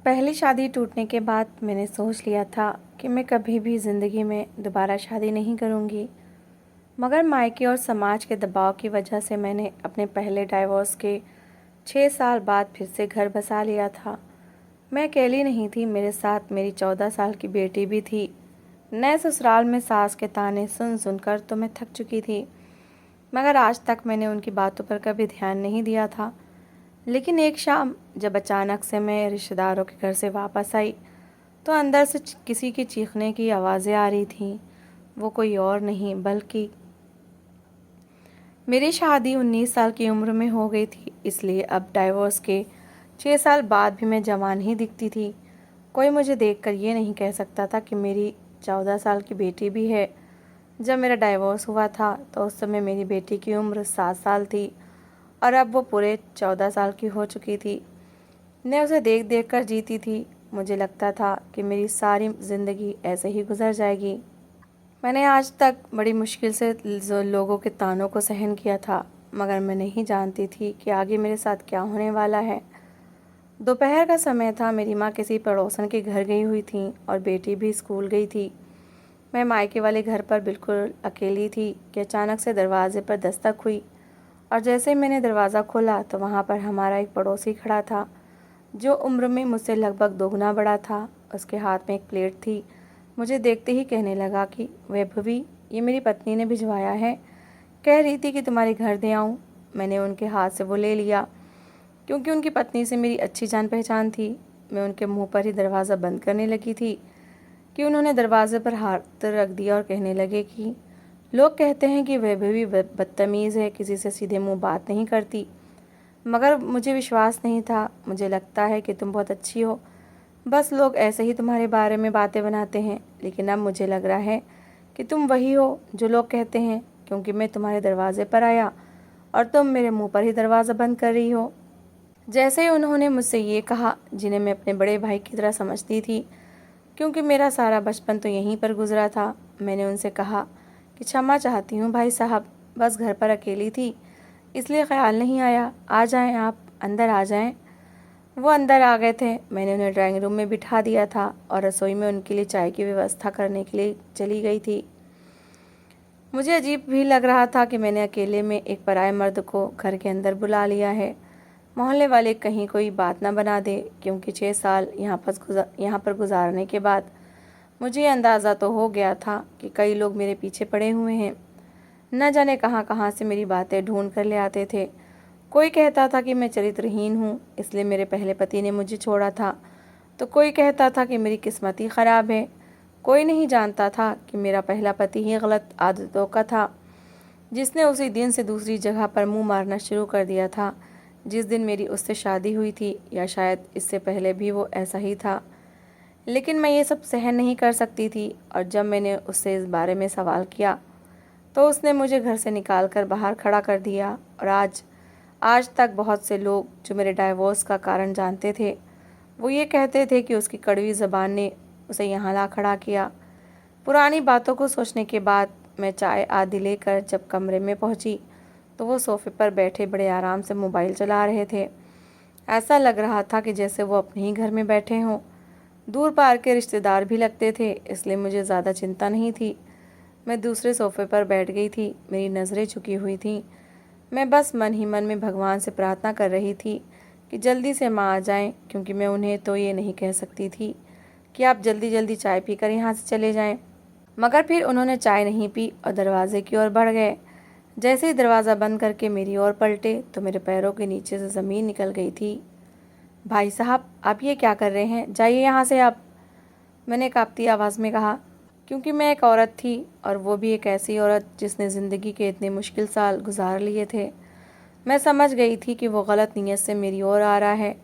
पहली शादी टूटने के बाद मैंने सोच लिया था कि मैं कभी भी ज़िंदगी में दोबारा शादी नहीं करूँगी। मगर मायके और समाज के दबाव की वजह से मैंने अपने पहले डाइवोर्स के 6 साल बाद फिर से घर बसा लिया था। मैं अकेली नहीं थी, मेरे साथ मेरी 14 साल की बेटी भी थी। नए ससुराल में सास के ताने सुन सुनकर तो मैं थक चुकी थी, मगर आज तक मैंने उनकी बातों पर कभी ध्यान नहीं दिया था। लेकिन एक शाम जब अचानक से मैं रिश्तेदारों के घर से वापस आई, तो अंदर से किसी की चीखने की आवाज़ें आ रही थीं। वो कोई और नहीं बल्कि मेरी शादी 19 साल की उम्र में हो गई थी, इसलिए अब डाइवोर्स के 6 साल बाद भी मैं जवान ही दिखती थी। कोई मुझे देखकर ये नहीं कह सकता था कि मेरी 14 साल की बेटी भी है। जब मेरा डाइवोर्स हुआ था तो उस समय मेरी बेटी की उम्र 7 साल थी और अब वो पूरे 14 साल की हो चुकी थी। मैं उसे देख देख कर जीती थी। मुझे लगता था कि मेरी सारी ज़िंदगी ऐसे ही गुजर जाएगी। मैंने आज तक बड़ी मुश्किल से लोगों के तानों को सहन किया था, मगर मैं नहीं जानती थी कि आगे मेरे साथ क्या होने वाला है। दोपहर का समय था, मेरी माँ किसी पड़ोसन के घर गई हुई थी और बेटी भी स्कूल गई थी। मैं मायके वाले घर पर बिल्कुल अकेली थी कि अचानक से दरवाजे पर दस्तक हुई और जैसे ही मैंने दरवाज़ा खोला तो वहाँ पर हमारा एक पड़ोसी खड़ा था, जो उम्र में मुझसे लगभग दोगुना बड़ा था। उसके हाथ में एक प्लेट थी। मुझे देखते ही कहने लगा कि वैभवी, ये मेरी पत्नी ने भिजवाया है, कह रही थी कि तुम्हारे घर दे आऊँ। मैंने उनके हाथ से वो ले लिया, क्योंकि उनकी पत्नी से मेरी अच्छी जान पहचान थी। मैं उनके मुंह पर ही दरवाज़ा बंद करने लगी थी कि उन्होंने दरवाजे पर हाथ रख दिया और कहने लगे कि लोग कहते हैं कि वैभवी बदतमीज़ है, किसी से सीधे मुंह बात नहीं करती, मगर मुझे विश्वास नहीं था। मुझे लगता है कि तुम बहुत अच्छी हो, बस लोग ऐसे ही तुम्हारे बारे में बातें बनाते हैं। लेकिन अब मुझे लग रहा है कि तुम वही हो जो लोग कहते हैं, क्योंकि मैं तुम्हारे दरवाजे पर आया और तुम मेरे मुंह पर ही दरवाज़ा बंद कर रही हो। जैसे ही उन्होंने मुझसे ये कहा, जिन्हें मैं अपने बड़े भाई की तरह समझती थी, क्योंकि मेरा सारा बचपन तो यहीं पर गुजरा था, मैंने उनसे कहा कि क्षमा चाहती हूँ भाई साहब, बस घर पर अकेली थी इसलिए ख्याल नहीं आया। आ जाएं, आप अंदर आ जाएं। वो अंदर आ गए थे। मैंने उन्हें ड्राइंग रूम में बिठा दिया था और रसोई में उनके लिए चाय की व्यवस्था करने के लिए चली गई थी। मुझे अजीब भी लग रहा था कि मैंने अकेले में एक पराये मर्द को घर के अंदर बुला लिया है। मोहल्ले वाले कहीं कोई बात ना बना दे, क्योंकि 6 साल यहाँ पर गुजारने के बाद मुझे ये अंदाज़ा तो हो गया था कि कई लोग मेरे पीछे पड़े हुए हैं। न जाने कहाँ कहाँ से मेरी बातें ढूंढ कर ले आते थे। कोई कहता था कि मैं चरित्रहीन हूँ, इसलिए मेरे पहले पति ने मुझे छोड़ा था, तो कोई कहता था कि मेरी किस्मत ही ख़राब है। कोई नहीं जानता था कि मेरा पहला पति ही गलत आदतों का था, जिसने उसी दिन से दूसरी जगह पर मुंह मारना शुरू कर दिया था जिस दिन मेरी उससे शादी हुई थी, या शायद इससे पहले भी वो ऐसा ही था। लेकिन मैं ये सब सहन नहीं कर सकती थी, और जब मैंने उससे इस बारे में सवाल किया तो उसने मुझे घर से निकाल कर बाहर खड़ा कर दिया। और आज तक बहुत से लोग जो मेरे डाइवोर्स का कारण जानते थे, वो ये कहते थे कि उसकी कड़वी ज़बान ने उसे यहाँ ला खड़ा किया। पुरानी बातों को सोचने के बाद मैं चाय आदि लेकर जब कमरे में पहुँची तो वो सोफ़े पर बैठे बड़े आराम से मोबाइल चला रहे थे। ऐसा लग रहा था कि जैसे वो अपने ही घर में बैठे हों। दूर पार के रिश्तेदार भी लगते थे, इसलिए मुझे ज़्यादा चिंता नहीं थी। मैं दूसरे सोफ़े पर बैठ गई थी, मेरी नज़रें झुकी हुई थीं। मैं बस मन ही मन में भगवान से प्रार्थना कर रही थी कि जल्दी से माँ आ जाएं, क्योंकि मैं उन्हें तो ये नहीं कह सकती थी कि आप जल्दी जल्दी चाय पीकर यहाँ से चले जाएं। मगर फिर उन्होंने चाय नहीं पी और दरवाजे की ओर बढ़ गए। जैसे ही दरवाज़ा बंद करके मेरी ओर पलटे तो मेरे पैरों के नीचे से ज़मीन निकल गई थी। भाई साहब, आप ये क्या कर रहे हैं? जाइए यहाँ से आप, मैंने काँपती आवाज़ में कहा, क्योंकि मैं एक औरत थी और वो भी एक ऐसी औरत जिसने ज़िंदगी के इतने मुश्किल साल गुजार लिए थे। मैं समझ गई थी कि वो गलत नीयत से मेरी ओर आ रहा है,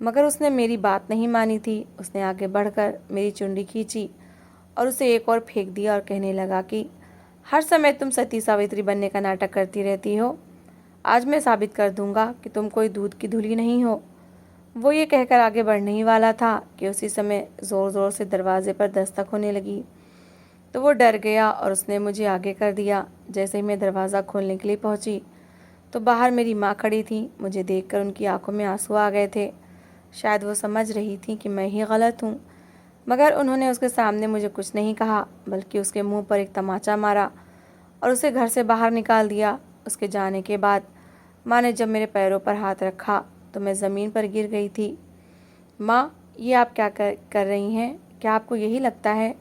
मगर उसने मेरी बात नहीं मानी थी। उसने आगे बढ़कर मेरी चुंडी खींची और उसे एक और फेंक दिया और कहने लगा कि हर समय तुम सती सावित्री बनने का नाटक करती रहती हो। आज मैं साबित कर दूंगा कि तुम कोई दूध की धुली नहीं हो। वो ये कहकर आगे बढ़ने ही वाला था कि उसी समय ज़ोर ज़ोर से दरवाजे पर दस्तक होने लगी। तो वो डर गया और उसने मुझे आगे कर दिया। जैसे ही मैं दरवाज़ा खोलने के लिए पहुंची तो बाहर मेरी माँ खड़ी थी। मुझे देखकर उनकी आंखों में आंसू आ गए थे। शायद वो समझ रही थी कि मैं ही गलत हूँ, मगर उन्होंने उसके सामने मुझे कुछ नहीं कहा, बल्कि उसके मुंह पर एक तमाचा मारा और उसे घर से बाहर निकाल दिया। उसके जाने के बाद माँ ने जब मेरे पैरों पर हाथ रखा तो मैं ज़मीन पर गिर गई थी। माँ, ये आप क्या कर रही हैं? क्या आपको यही लगता है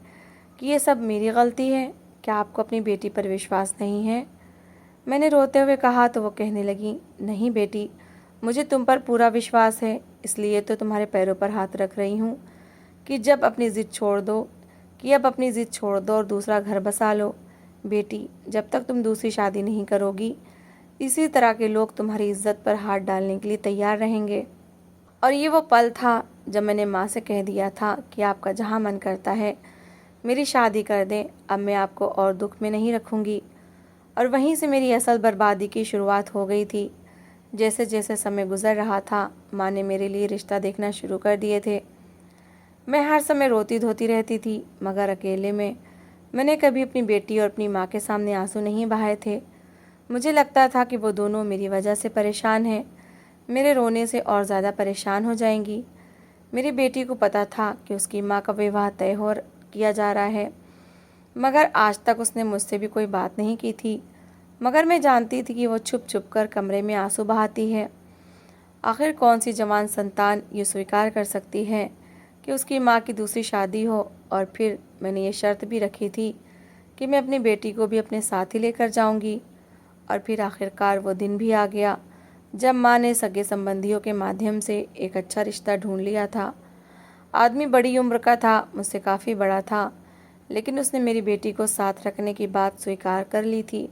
कि ये सब मेरी गलती है? क्या आपको अपनी बेटी पर विश्वास नहीं है? मैंने रोते हुए कहा तो वो कहने लगी, नहीं बेटी, मुझे तुम पर पूरा विश्वास है, इसलिए तो तुम्हारे पैरों पर हाथ रख रही हूँ कि अब अपनी ज़िद छोड़ दो और दूसरा घर बसा लो। बेटी, जब तक तुम दूसरी शादी नहीं करोगी, इसी तरह के लोग तुम्हारी इज्जत पर हाथ डालने के लिए तैयार रहेंगे। और ये वो पल था जब मैंने माँ से कह दिया था कि आपका जहाँ मन करता है मेरी शादी कर दें, अब मैं आपको और दुख में नहीं रखूँगी। और वहीं से मेरी असल बर्बादी की शुरुआत हो गई थी। जैसे जैसे समय गुजर रहा था, माँ ने मेरे लिए रिश्ता देखना शुरू कर दिए थे। मैं हर समय रोती धोती रहती थी, मगर अकेले में मैंने कभी अपनी बेटी और अपनी माँ के सामने आंसू नहीं बहाए थे। मुझे लगता था कि वो दोनों मेरी वजह से परेशान हैं, मेरे रोने से और ज़्यादा परेशान हो जाएंगी। मेरी बेटी को पता था कि उसकी माँ का विवाह तय हो किया जा रहा है, मगर आज तक उसने मुझसे भी कोई बात नहीं की थी। मगर मैं जानती थी कि वो छुप छुप कर कमरे में आंसू बहाती है। आखिर कौन सी जवान संतान ये स्वीकार कर सकती है कि उसकी माँ की दूसरी शादी हो? और फिर मैंने ये शर्त भी रखी थी कि मैं अपनी बेटी को भी अपने साथ ही लेकर जाऊंगी। और फिर आखिरकार वो दिन भी आ गया जब माँ ने सगे संबंधियों के माध्यम से एक अच्छा रिश्ता ढूंढ लिया था। आदमी बड़ी उम्र का था, मुझसे काफ़ी बड़ा था, लेकिन उसने मेरी बेटी को साथ रखने की बात स्वीकार कर ली थी,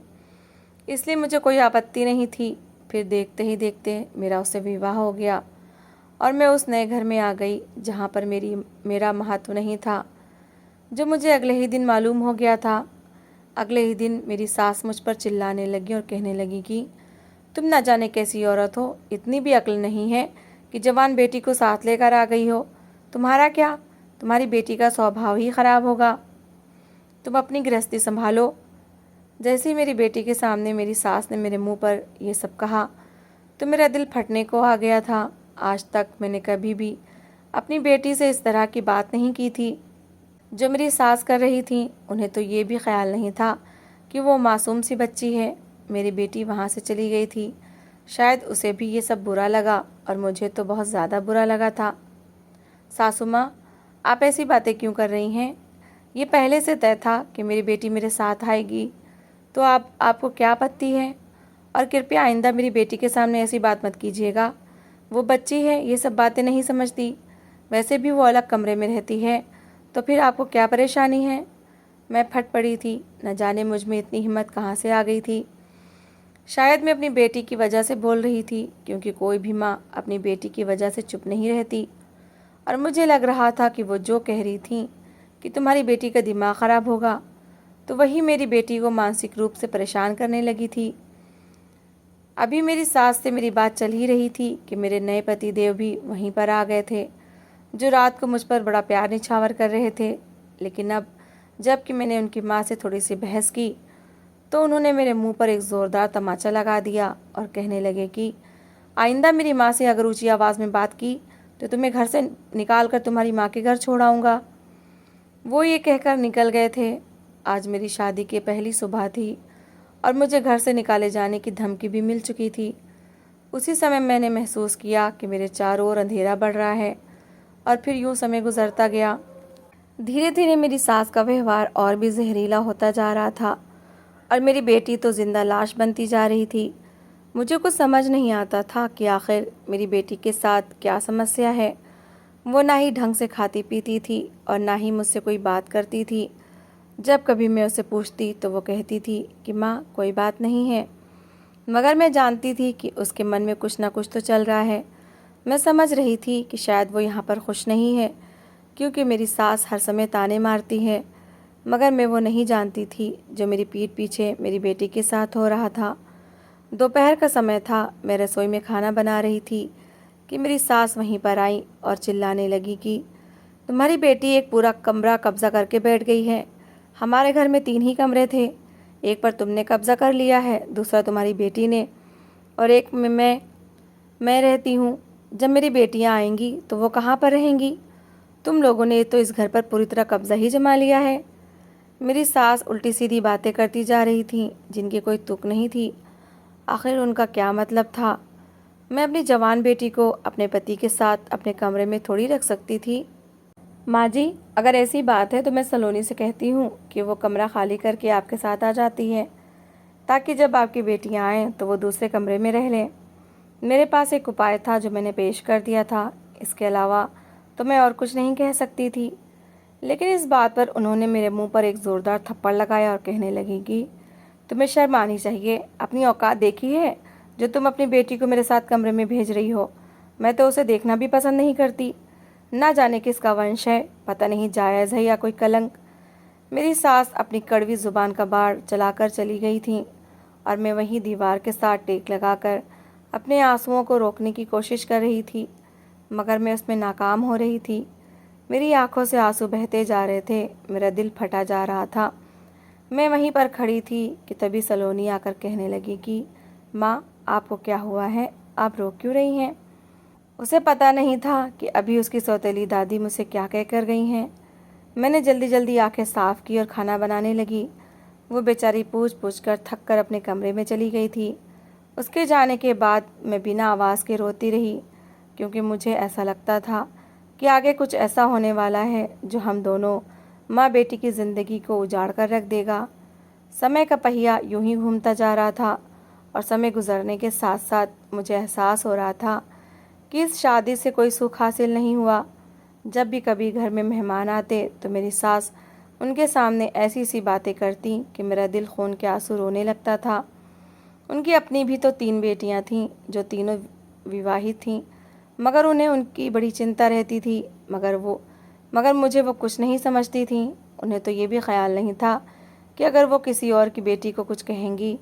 इसलिए मुझे कोई आपत्ति नहीं थी। फिर देखते ही देखते मेरा उससे विवाह हो गया और मैं उस नए घर में आ गई जहाँ पर मेरा महत्व नहीं था, जो मुझे अगले ही दिन मालूम हो गया था। अगले ही दिन मेरी सास मुझ पर चिल्लाने लगी और कहने लगी कि तुम ना जाने कैसी औरत हो, इतनी भी अक्ल नहीं है कि जवान बेटी को साथ लेकर आ गई हो। तुम्हारा क्या, तुम्हारी बेटी का स्वभाव ही खराब होगा, तुम अपनी गृहस्थी संभालो। जैसे ही मेरी बेटी के सामने मेरी सास ने मेरे मुंह पर यह सब कहा तो मेरा दिल फटने को आ गया था। आज तक मैंने कभी भी अपनी बेटी से इस तरह की बात नहीं की थी जो मेरी सास कर रही थी। उन्हें तो ये भी ख्याल नहीं था कि वो मासूम सी बच्ची है। मेरी बेटी वहाँ से चली गई थी, शायद उसे भी ये सब बुरा लगा और मुझे तो बहुत ज़्यादा बुरा लगा था। सासू माँ, आप ऐसी बातें क्यों कर रही हैं? ये पहले से तय था कि मेरी बेटी मेरे साथ आएगी, तो आपको क्या आपत्ति है? और कृपया आइंदा मेरी बेटी के सामने ऐसी बात मत कीजिएगा। वो बच्ची है, ये सब बातें नहीं समझती। वैसे भी वो अलग कमरे में रहती है, तो फिर आपको क्या परेशानी है? मैं फट पड़ी थी, न जाने मुझ में इतनी हिम्मत कहाँ से आ गई थी। शायद मैं अपनी बेटी की वजह से बोल रही थी, क्योंकि कोई भी माँ अपनी बेटी की वजह से चुप नहीं रहती। और मुझे लग रहा था कि वो जो कह रही थी कि तुम्हारी बेटी का दिमाग ख़राब होगा, तो वही मेरी बेटी को मानसिक रूप से परेशान करने लगी थी। अभी मेरी सास से मेरी बात चल ही रही थी कि मेरे नए पति देव भी वहीं पर आ गए थे, जो रात को मुझ पर बड़ा प्यार निछावर कर रहे थे। लेकिन अब जबकि मैंने उनकी माँ से थोड़ी सी बहस की तो उन्होंने मेरे मुंह पर एक ज़ोरदार तमाचा लगा दिया और कहने लगे कि आइंदा मेरी माँ से अगर ऊंची आवाज़ में बात की तो तुम्हें घर से निकाल कर तुम्हारी माँ के घर छोड़ आऊँगा। वो ये कहकर निकल गए थे। आज मेरी शादी की पहली सुबह थी और मुझे घर से निकाले जाने की धमकी भी मिल चुकी थी। उसी समय मैंने महसूस किया कि मेरे चारों ओर अंधेरा बढ़ रहा है और फिर यूँ समय गुजरता गया। धीरे धीरे मेरी सास का व्यवहार और भी जहरीला होता जा रहा था और मेरी बेटी तो जिंदा लाश बनती जा रही थी। मुझे कुछ समझ नहीं आता था कि आखिर मेरी बेटी के साथ क्या समस्या है। वो ना ही ढंग से खाती पीती थी और ना ही मुझसे कोई बात करती थी। जब कभी मैं उससे पूछती तो वो कहती थी कि माँ कोई बात नहीं है, मगर मैं जानती थी कि उसके मन में कुछ ना कुछ तो चल रहा है। मैं समझ रही थी कि शायद वो यहाँ पर खुश नहीं है, क्योंकि मेरी सास हर समय ताने मारती है, मगर मैं वो नहीं जानती थी जो मेरी पीठ पीछे मेरी बेटी के साथ हो रहा था। दोपहर का समय था, मैं रसोई में खाना बना रही थी कि मेरी सास वहीं पर आई और चिल्लाने लगी कि तुम्हारी बेटी एक पूरा कमरा कब्जा करके बैठ गई है। हमारे घर में 3 ही कमरे थे, एक पर तुमने कब्जा कर लिया है, दूसरा तुम्हारी बेटी ने, और एक में मैं रहती हूँ जब मेरी बेटियां आएंगी तो वो कहाँ पर रहेंगी? तुम लोगों ने तो इस घर पर पूरी तरह कब्जा ही जमा लिया है। मेरी सास उल्टी सीधी बातें करती जा रही थी जिनकी कोई तुक नहीं थी। आखिर उनका क्या मतलब था? मैं अपनी जवान बेटी को अपने पति के साथ अपने कमरे में थोड़ी रख सकती थी। माँ जी, अगर ऐसी बात है तो मैं सलोनी से कहती हूँ कि वो कमरा खाली करके आपके साथ आ जाती है, ताकि जब आपकी बेटियाँ आएँ तो वो दूसरे कमरे में रह लें। मेरे पास एक उपाय था जो मैंने पेश कर दिया था। इसके अलावा तो मैं और कुछ नहीं कह सकती थी। लेकिन इस बात पर उन्होंने मेरे मुंह पर एक ज़ोरदार थप्पड़ लगाया और कहने लगी कि तुम्हें शर्म आनी चाहिए। अपनी औकात देखी है जो तुम अपनी बेटी को मेरे साथ कमरे में भेज रही हो? मैं तो उसे देखना भी पसंद नहीं करती। ना जाने किसका वंश है, पता नहीं जायज़ है या कोई कलंक। मेरी सास अपनी कड़वी ज़ुबान का बाढ़ चलाकर चली गई थी और मैं वहीं दीवार के साथ टेक लगाकर अपने आंसुओं को रोकने की कोशिश कर रही थी, मगर मैं उसमें नाकाम हो रही थी। मेरी आंखों से आंसू बहते जा रहे थे, मेरा दिल फटा जा रहा था। मैं वहीं पर खड़ी थी कि तभी सलोनी आकर कहने लगी कि माँ, आपको क्या हुआ है? आप रो क्यों रही हैं? उसे पता नहीं था कि अभी उसकी सौतेली दादी मुझसे क्या कह कर गई हैं। मैंने जल्दी जल्दी आंखें साफ़ की और खाना बनाने लगी। वो बेचारी पूछ पूछ कर थक कर अपने कमरे में चली गई थी। उसके जाने के बाद मैं बिना आवाज़ के रोती रही, क्योंकि मुझे ऐसा लगता था कि आगे कुछ ऐसा होने वाला है जो हम दोनों माँ बेटी की ज़िंदगी को उजाड़ कर रख देगा। समय का पहिया यूं ही घूमता जा रहा था और समय गुजरने के साथ साथ मुझे एहसास हो रहा था कि इस शादी से कोई सुख हासिल नहीं हुआ। जब भी कभी घर में मेहमान आते तो मेरी सास उनके सामने ऐसी सी बातें करती कि मेरा दिल खून के आंसू रोने लगता था। उनकी अपनी भी तो 3 बेटियां थीं जो तीनों विवाहित थीं, मगर उन्हें उनकी बड़ी चिंता रहती थी। मगर मुझे वो कुछ नहीं समझती थीं। उन्हें तो ये भी ख्याल नहीं था कि अगर वो किसी और की बेटी को कुछ कहेंगी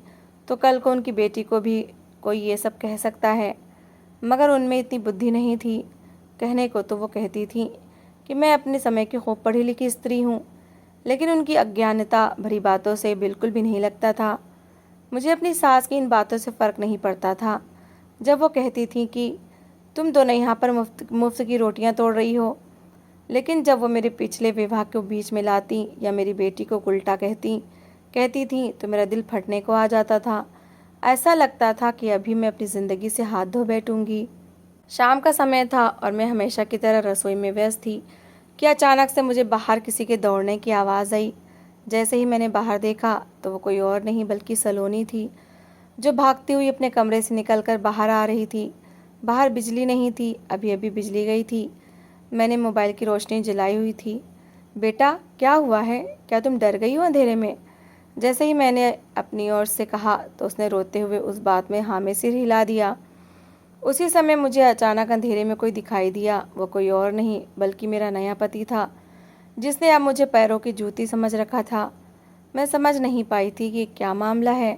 तो कल को उनकी बेटी को भी कोई ये सब कह सकता है। मगर उनमें इतनी बुद्धि नहीं थी। कहने को तो वो कहती थी कि मैं अपने समय की खूब पढ़ी लिखी स्त्री हूँ, लेकिन उनकी अज्ञानता भरी बातों से बिल्कुल भी नहीं लगता था। मुझे अपनी सास की इन बातों से फ़र्क नहीं पड़ता था। जब वो कहती थी कि तुम दोनों यहाँ पर मुफ्त मुफ्त की रोटियाँ तोड़ रही हो, लेकिन जब वो मेरे पिछले विवाह को बीच में लाती या मेरी बेटी को उल्टा कहती थी तो मेरा दिल फटने को आ जाता था। ऐसा लगता था कि अभी मैं अपनी ज़िंदगी से हाथ धो बैठूंगी। शाम का समय था और मैं हमेशा की तरह रसोई में व्यस्त थी कि अचानक से मुझे बाहर किसी के दौड़ने की आवाज़ आई। जैसे ही मैंने बाहर देखा तो वो कोई और नहीं बल्कि सलोनी थी, जो भागती हुई अपने कमरे से निकलकर बाहर आ रही थी। बाहर बिजली नहीं थी, अभी अभी बिजली गई थी। मैंने मोबाइल की रोशनी जलाई हुई थी। बेटा, क्या हुआ है? क्या तुम डर गई हो अंधेरे में? जैसे ही मैंने अपनी ओर से कहा तो उसने रोते हुए उस बात में हाँ में सिर हिला दिया। उसी समय मुझे अचानक अंधेरे में कोई दिखाई दिया। वो कोई और नहीं बल्कि मेरा नया पति था, जिसने अब मुझे पैरों की जूती समझ रखा था। मैं समझ नहीं पाई थी कि क्या मामला है।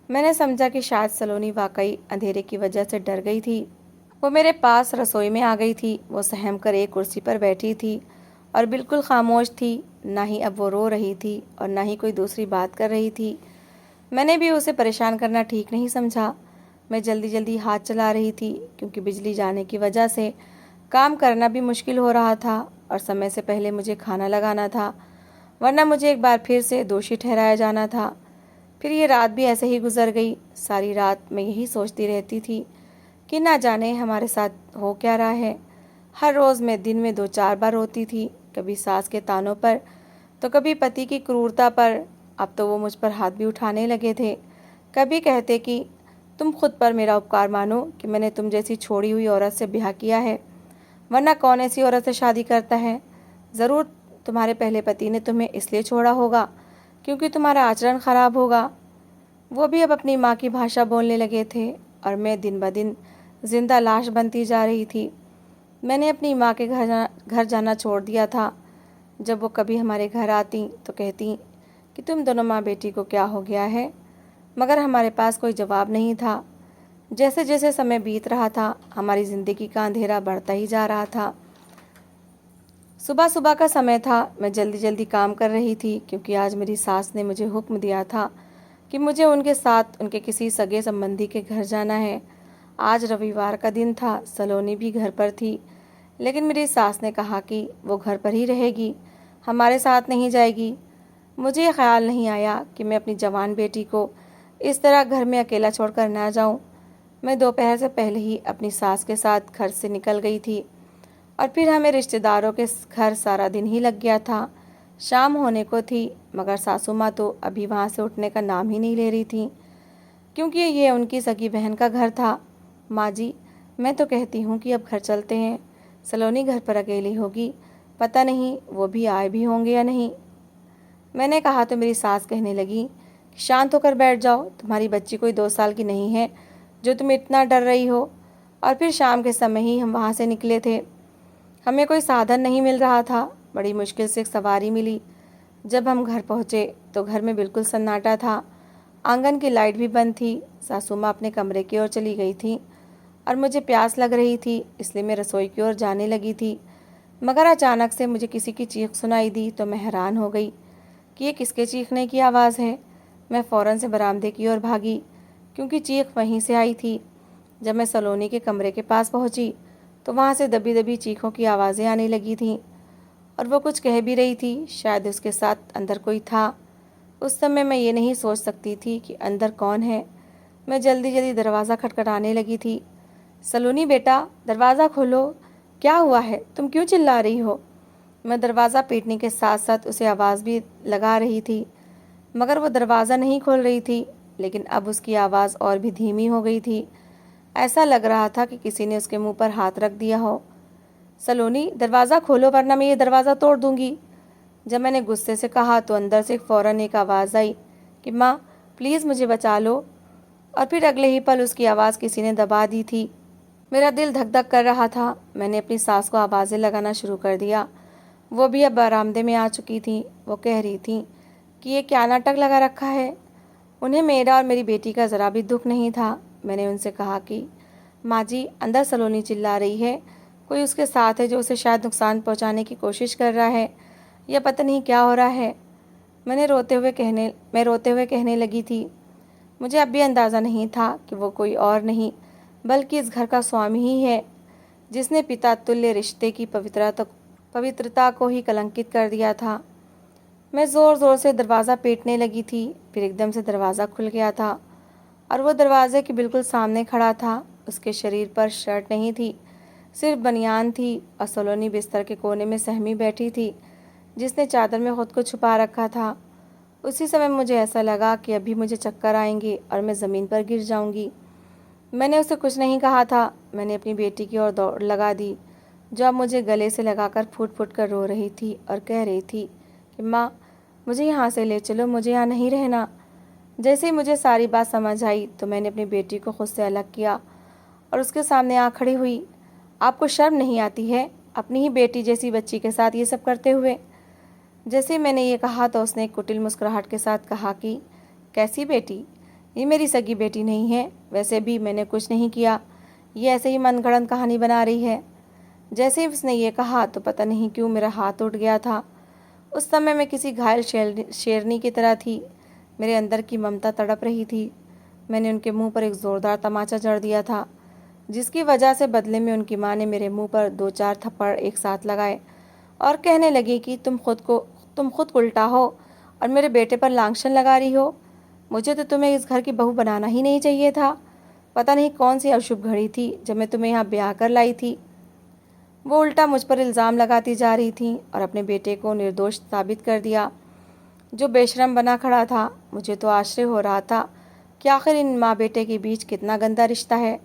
मैंने समझा कि शायद सलोनी वाकई अंधेरे की वजह से डर गई थी। वो मेरे पास रसोई में आ गई थी। वो सहम कर एक कुर्सी पर बैठी थी और बिल्कुल खामोश थी। ना ही अब वो रो रही थी और ना ही कोई दूसरी बात कर रही थी। मैंने भी उसे परेशान करना ठीक नहीं समझा। मैं जल्दी जल्दी हाथ चला रही थी, क्योंकि बिजली जाने की वजह से काम करना भी मुश्किल हो रहा था और समय से पहले मुझे खाना लगाना था, वरना मुझे एक बार फिर से दोषी ठहराया जाना था। फिर ये रात भी ऐसे ही गुजर गई। सारी रात मैं यही सोचती रहती थी कि ना जाने हमारे साथ हो क्या रहा है। हर रोज़ मैं दिन में 2-4 बार रोती थी, कभी सास के तानों पर तो कभी पति की क्रूरता पर। अब तो वो मुझ पर हाथ भी उठाने लगे थे। कभी कहते कि तुम खुद पर मेरा उपकार मानो कि मैंने तुम जैसी छोड़ी हुई औरत से ब्याह किया है, वरना कौन ऐसी औरत से शादी करता है? ज़रूर तुम्हारे पहले पति ने तुम्हें इसलिए छोड़ा होगा क्योंकि तुम्हारा आचरण ख़राब होगा। वो भी अब अपनी माँ की भाषा बोलने लगे थे और मैं दिन ब दिन जिंदा लाश बनती जा रही थी। मैंने अपनी माँ के घर जाना छोड़ दिया था। जब वो कभी हमारे घर आती तो कहती कि तुम दोनों माँ बेटी को क्या हो गया है, मगर हमारे पास कोई जवाब नहीं था। जैसे जैसे समय बीत रहा था, हमारी ज़िंदगी का अंधेरा बढ़ता ही जा रहा था। सुबह सुबह का समय था। मैं जल्दी जल्दी काम कर रही थी, क्योंकि आज मेरी सास ने मुझे हुक्म दिया था कि मुझे उनके साथ उनके किसी सगे संबंधी के घर जाना है। आज रविवार का दिन था, सलोनी भी घर पर थी, लेकिन मेरी सास ने कहा कि वो घर पर ही रहेगी, हमारे साथ नहीं जाएगी। मुझे ये ख्याल नहीं आया कि मैं अपनी जवान बेटी को इस तरह घर में अकेला छोड़कर ना जाऊं। मैं दोपहर से पहले ही अपनी सास के साथ घर से निकल गई थी और फिर हमें रिश्तेदारों के घर सारा दिन ही लग गया था। शाम होने को थी, मगर सासू माँ तो अभी वहाँ से उठने का नाम ही नहीं ले रही थी, क्योंकि ये उनकी सगी बहन का घर था। माँ जी, मैं तो कहती हूँ कि अब घर चलते हैं, सलोनी घर पर अकेली होगी, पता नहीं वो भी आए भी होंगे या नहीं। मैंने कहा तो मेरी सास कहने लगी, शांत होकर बैठ जाओ, तुम्हारी बच्ची कोई 2 साल की नहीं है जो तुम इतना डर रही हो। और फिर शाम के समय ही हम वहाँ से निकले थे। हमें कोई साधन नहीं मिल रहा था, बड़ी मुश्किल से एक सवारी मिली। जब हम घर पहुँचे तो घर में बिल्कुल सन्नाटा था, आंगन की लाइट भी बंद थी। सासू माँ अपने कमरे की ओर चली गई थी और मुझे प्यास लग रही थी, इसलिए मैं रसोई की ओर जाने लगी थी, मगर अचानक से मुझे किसी की चीख सुनाई दी तो मैं हैरान हो गई कि ये किसके चीखने की आवाज़ है। मैं फ़ौरन से बरामदे की ओर भागी, क्योंकि चीख वहीं से आई थी। जब मैं सलोनी के कमरे के पास पहुंची तो वहां से दबी दबी चीखों की आवाज़ें आने लगी थीं और वो कुछ कह भी रही थी, शायद उसके साथ अंदर कोई था। उस समय मैं ये नहीं सोच सकती थी कि अंदर कौन है। मैं जल्दी जल्दी दरवाज़ा खटखटाने लगी थी। सलोनी बेटा, दरवाज़ा खोलो, क्या हुआ है, तुम क्यों चिल्ला रही हो? मैं दरवाज़ा पीटने के साथ साथ उसे आवाज़ भी लगा रही थी, मगर वो दरवाज़ा नहीं खोल रही थी। लेकिन अब उसकी आवाज़ और भी धीमी हो गई थी। ऐसा लग रहा था कि किसी ने उसके मुंह पर हाथ रख दिया हो। सलोनी, दरवाज़ा खोलो वरना मैं ये दरवाज़ा तोड़ दूंगी। जब मैंने गुस्से से कहा तो अंदर से फ़ौरन एक आवाज़ आई कि माँ प्लीज़ मुझे बचा लो, और फिर अगले ही पल उसकी आवाज़ किसी ने दबा दी थी। मेरा दिल धक धक कर रहा था। मैंने अपनी सास को आवाज़ें लगाना शुरू कर दिया। वो भी अब बरामदे में आ चुकी थी। वो कह रही थी कि ये क्या नाटक लगा रखा है। उन्हें मेरा और मेरी बेटी का ज़रा भी दुख नहीं था। मैंने उनसे कहा कि माँ जी, अंदर सलोनी चिल्ला रही है, कोई उसके साथ है जो उसे शायद नुकसान पहुँचाने की कोशिश कर रहा है, या पता नहीं क्या हो रहा है। मैं रोते हुए कहने लगी थी, मुझे अब भी अंदाज़ा नहीं था कि वो कोई और नहीं बल्कि इस घर का स्वामी ही है, जिसने पिता तुल्य रिश्ते की पवित्रता को ही कलंकित कर दिया था। मैं ज़ोर ज़ोर से दरवाज़ा पीटने लगी थी, फिर एकदम से दरवाज़ा खुल गया था और वो दरवाजे के बिल्कुल सामने खड़ा था। उसके शरीर पर शर्ट नहीं थी, सिर्फ बनियान थी, और सलोनी बिस्तर के कोने में सहमी बैठी थी, जिसने चादर में खुद को छुपा रखा था। उसी समय मुझे ऐसा लगा कि अभी मुझे चक्कर आएंगे और मैं ज़मीन पर गिर जाऊंगी। मैंने उसे कुछ नहीं कहा था। मैंने अपनी बेटी की ओर दौड़ लगा दी, जो अब मुझे गले से लगाकर फूट फूट कर रो रही थी और कह रही थी कि माँ मुझे यहाँ से ले चलो, मुझे यहाँ नहीं रहना। जैसे ही मुझे सारी बात समझ आई तो मैंने अपनी बेटी को खुद से अलग किया और उसके सामने आ खड़ी हुई। आपको शर्म नहीं आती है अपनी ही बेटी जैसी बच्ची के साथ ये सब करते हुए? जैसे मैंने ये कहा तो उसने एक कुटिल मुस्कुराहट के साथ कहा कि कैसी बेटी, ये मेरी सगी बेटी नहीं है, वैसे भी मैंने कुछ नहीं किया, ये ऐसे ही मनगढ़ंत कहानी बना रही है। जैसे ही उसने ये कहा तो पता नहीं क्यों मेरा हाथ उठ गया था। उस समय मैं किसी घायल शेरनी की तरह थी। मेरे अंदर की ममता तड़प रही थी। मैंने उनके मुंह पर एक ज़ोरदार तमाचा जड़ दिया था, जिसकी वजह से बदले में उनकी माँ ने मेरे मुंह पर 2-4 थप्पड़ एक साथ लगाए और कहने लगी कि तुम खुद उल्टा हो और मेरे बेटे पर लांछन लगा रही हो। मुझे तो तुम्हें इस घर की बहू बनाना ही नहीं चाहिए था। पता नहीं कौन सी अशुभ घड़ी थी जब मैं तुम्हें यहाँ ब्याह कर लाई थी। वो उल्टा मुझ पर इल्ज़ाम लगाती जा रही थी और अपने बेटे को निर्दोष साबित कर दिया, जो बेशरम बना खड़ा था। मुझे तो आश्चर्य हो रहा था कि आखिर इन माँ बेटे के बीच कितना गंदा रिश्ता है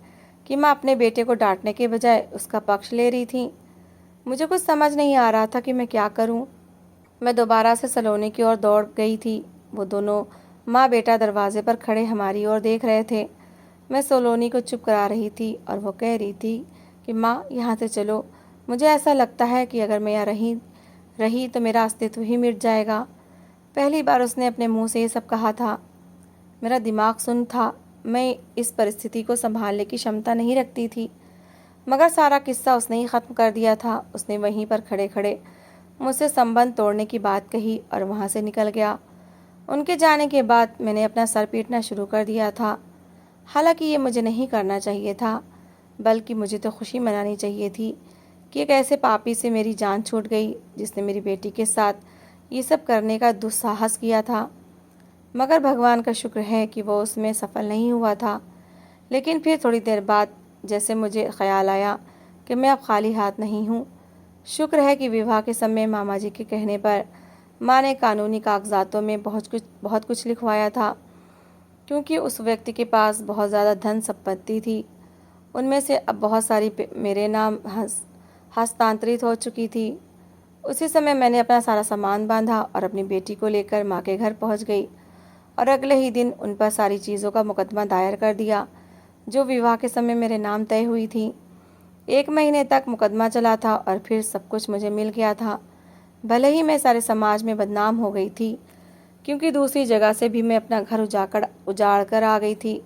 कि माँ अपने बेटे को डांटने के बजाय उसका पक्ष ले रही थी। मुझे कुछ समझ नहीं आ रहा था कि मैं क्या करूं। मैं दोबारा से सलोनी की ओर दौड़ गई थी। वो दोनों माँ बेटा दरवाजे पर खड़े हमारी ओर देख रहे थे। मैं सलोनी को चुप करा रही थी और वो कह रही थी कि माँ यहाँ से चलो, मुझे ऐसा लगता है कि अगर मैं यहाँ रही तो मेरा अस्तित्व ही मिट जाएगा। पहली बार उसने अपने मुंह से ये सब कहा था। मेरा दिमाग सुन्न था, मैं इस परिस्थिति को संभालने की क्षमता नहीं रखती थी, मगर सारा किस्सा उसने ही ख़त्म कर दिया था। उसने वहीं पर खड़े खड़े मुझसे संबंध तोड़ने की बात कही और वहाँ से निकल गया। उनके जाने के बाद मैंने अपना सर पीटना शुरू कर दिया था। हालांकि ये मुझे नहीं करना चाहिए था, बल्कि मुझे तो खुशी मनानी चाहिए थी कि एक ऐसे पापी से मेरी जान छूट गई जिसने मेरी बेटी के साथ ये सब करने का दुस्साहस किया था। मगर भगवान का शुक्र है कि वो उसमें सफल नहीं हुआ था। लेकिन फिर थोड़ी देर बाद जैसे मुझे ख्याल आया कि मैं अब खाली हाथ नहीं हूँ। शुक्र है कि विवाह के समय मामा जी के कहने पर माँ ने कानूनी कागजातों में बहुत कुछ लिखवाया था, क्योंकि उस व्यक्ति के पास बहुत ज़्यादा धन संपत्ति थी। उनमें से अब बहुत सारी मेरे नाम हस्तांतरित हो चुकी थी। उसी समय मैंने अपना सारा सामान बांधा और अपनी बेटी को लेकर माँ के घर पहुँच गई और अगले ही दिन उन पर सारी चीज़ों का मुकदमा दायर कर दिया जो विवाह के समय मेरे नाम तय हुई थी। 1 महीने तक मुकदमा चला था और फिर सब कुछ मुझे मिल गया था। भले ही मैं सारे समाज में बदनाम हो गई थी, क्योंकि दूसरी जगह से भी मैं अपना घर उजाड़ कर आ गई थी।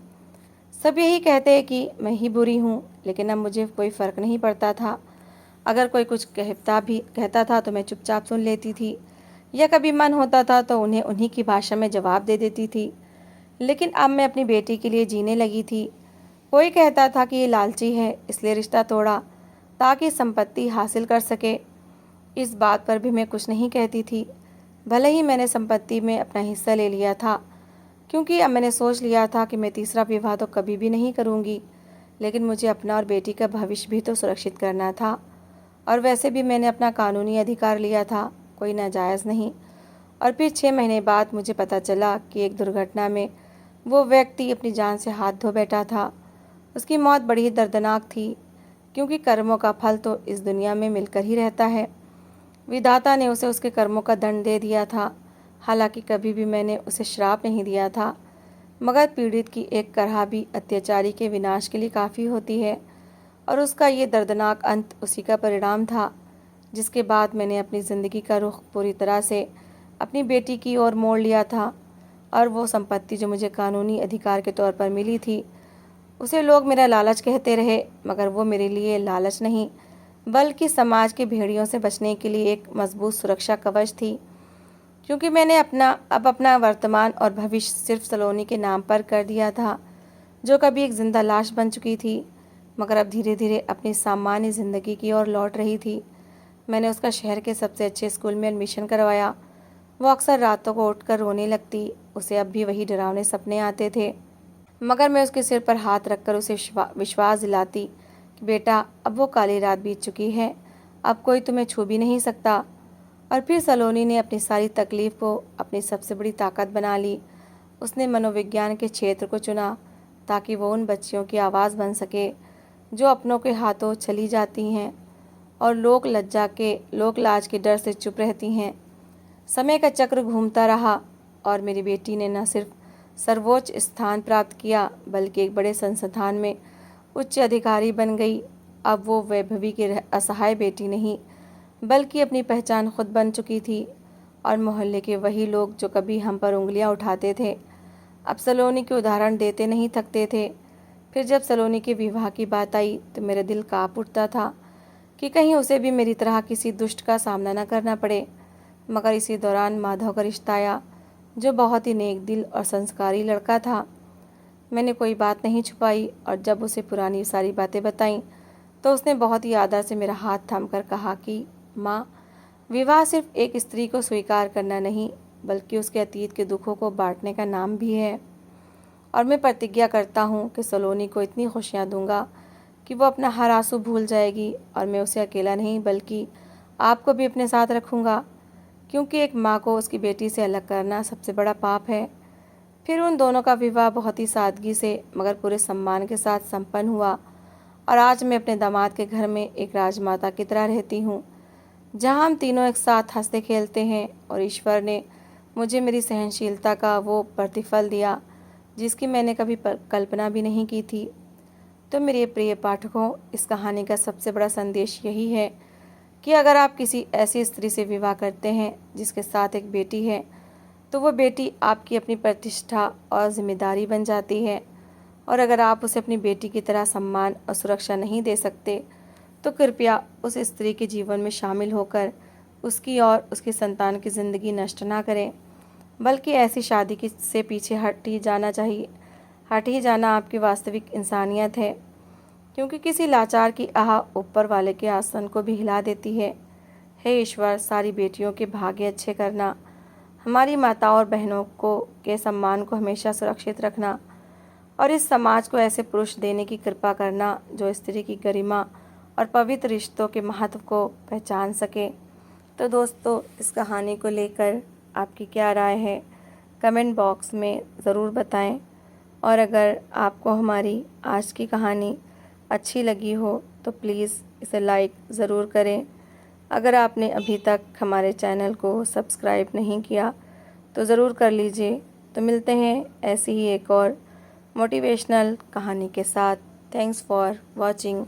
सब यही कहते हैं कि मैं ही बुरी हूँ, लेकिन अब मुझे कोई फ़र्क नहीं पड़ता था। अगर कोई कुछ कहता था तो मैं चुपचाप सुन लेती थी, या कभी मन होता था तो उन्हें उन्हीं की भाषा में जवाब दे देती थी। लेकिन अब मैं अपनी बेटी के लिए जीने लगी थी। कोई कहता था कि ये लालची है, इसलिए रिश्ता तोड़ा ताकि संपत्ति हासिल कर सके। इस बात पर भी मैं कुछ नहीं कहती थी। भले ही मैंने संपत्ति में अपना हिस्सा ले लिया था, क्योंकि अब मैंने सोच लिया था कि मैं तीसरा विवाह तो कभी भी नहीं करूँगी, लेकिन मुझे अपना और बेटी का भविष्य भी तो सुरक्षित करना था। और वैसे भी मैंने अपना कानूनी अधिकार लिया था, कोई नाजायज़ नहीं। और फिर 6 महीने बाद मुझे पता चला कि एक दुर्घटना में वो व्यक्ति अपनी जान से हाथ धो बैठा था। उसकी मौत बड़ी ही दर्दनाक थी, क्योंकि कर्मों का फल तो इस दुनिया में मिलकर ही रहता है। विधाता ने उसे उसके कर्मों का दंड दे दिया था। हालांकि कभी भी मैंने उसे श्राप नहीं दिया था, मगर पीड़ित की एक करहा भी अत्याचारी के विनाश के लिए काफ़ी होती है, और उसका ये दर्दनाक अंत उसी का परिणाम था। जिसके बाद मैंने अपनी ज़िंदगी का रुख पूरी तरह से अपनी बेटी की ओर मोड़ लिया था, और वो संपत्ति जो मुझे कानूनी अधिकार के तौर पर मिली थी, उसे लोग मेरा लालच कहते रहे, मगर वो मेरे लिए लालच नहीं, बल्कि समाज के भेड़ियों से बचने के लिए एक मजबूत सुरक्षा कवच थी। क्योंकि मैंने अपना वर्तमान और भविष्य सिर्फ सलोनी के नाम पर कर दिया था, जो कभी एक जिंदा लाश बन चुकी थी, मगर अब धीरे धीरे अपनी सामान्य ज़िंदगी की ओर लौट रही थी। मैंने उसका शहर के सबसे अच्छे स्कूल में एडमिशन करवाया। वो अक्सर रातों को उठकर रोने लगती। उसे अब भी वही डरावने सपने आते थे, मगर मैं उसके सिर पर हाथ रखकर उसे विश्वास दिलाती कि बेटा, अब वो काली रात बीत चुकी है, अब कोई तुम्हें छू भी नहीं सकता। और फिर सलोनी ने अपनी सारी तकलीफ को अपनी सबसे बड़ी ताकत बना ली। उसने मनोविज्ञान के क्षेत्र को चुना ताकि वो उन बच्चियों की आवाज़ बन सके जो अपनों के हाथों चली जाती हैं और लोक लाज के डर से चुप रहती हैं। समय का चक्र घूमता रहा और मेरी बेटी ने न सिर्फ सर्वोच्च स्थान प्राप्त किया, बल्कि एक बड़े संस्थान में उच्च अधिकारी बन गई। अब वो वैभवी की असहाय बेटी नहीं, बल्कि अपनी पहचान खुद बन चुकी थी, और मोहल्ले के वही लोग जो कभी हम पर उंगलियां उठाते थे, अब सलोनी के उदाहरण देते नहीं थकते थे। फिर जब सलोनी के विवाह की बात आई तो मेरा दिल काँप उठता था कि कहीं उसे भी मेरी तरह किसी दुष्ट का सामना न करना पड़े। मगर इसी दौरान माधव का रिश्ता आया, जो बहुत ही नेक दिल और संस्कारी लड़का था। मैंने कोई बात नहीं छुपाई, और जब उसे पुरानी सारी बातें बताईं तो उसने बहुत ही आदर से मेरा हाथ थामकर कहा कि माँ, विवाह सिर्फ एक स्त्री को स्वीकार करना नहीं, बल्कि उसके अतीत के दुखों को बांटने का नाम भी है। और मैं प्रतिज्ञा करता हूँ कि सलोनी को इतनी खुशियाँ दूंगा कि वो अपना हर आंसू भूल जाएगी, और मैं उसे अकेला नहीं बल्कि आपको भी अपने साथ रखूँगा, क्योंकि एक माँ को उसकी बेटी से अलग करना सबसे बड़ा पाप है। फिर उन दोनों का विवाह बहुत ही सादगी से मगर पूरे सम्मान के साथ संपन्न हुआ, और आज मैं अपने दामाद के घर में एक राजमाता की तरह रहती हूँ, जहाँ हम तीनों एक साथ हंसते खेलते हैं, और ईश्वर ने मुझे मेरी सहनशीलता का वो प्रतिफल दिया जिसकी मैंने कभी कल्पना भी नहीं की थी। तो मेरे प्रिय पाठकों, इस कहानी का सबसे बड़ा संदेश यही है कि अगर आप किसी ऐसी स्त्री से विवाह करते हैं जिसके साथ एक बेटी है, तो वो बेटी आपकी अपनी प्रतिष्ठा और जिम्मेदारी बन जाती है। और अगर आप उसे अपनी बेटी की तरह सम्मान और सुरक्षा नहीं दे सकते, तो कृपया उस स्त्री के जीवन में शामिल होकर उसकी और उसकी संतान की ज़िंदगी नष्ट ना करें, बल्कि ऐसी शादी से पीछे हट ही जाना चाहिए। हट ही जाना आपकी वास्तविक इंसानियत है, क्योंकि किसी लाचार की आह ऊपर वाले के आसन को भी हिला देती है। हे ईश्वर, सारी बेटियों के भाग्य अच्छे करना, हमारी माताओं और बहनों को के सम्मान को हमेशा सुरक्षित रखना और इस समाज को ऐसे पुरुष देने की कृपा करना जो स्त्री की गरिमा और पवित्र रिश्तों के महत्व को पहचान सके। तो दोस्तों, इस कहानी को लेकर आपकी क्या राय है, कमेंट बॉक्स में ज़रूर बताएं। और अगर आपको हमारी आज की कहानी अच्छी लगी हो तो प्लीज़ इसे लाइक ज़रूर करें। अगर आपने अभी तक हमारे चैनल को सब्सक्राइब नहीं किया तो ज़रूर कर लीजिए। तो मिलते हैं ऐसी ही एक और मोटिवेशनल कहानी के साथ। Thanks for watching.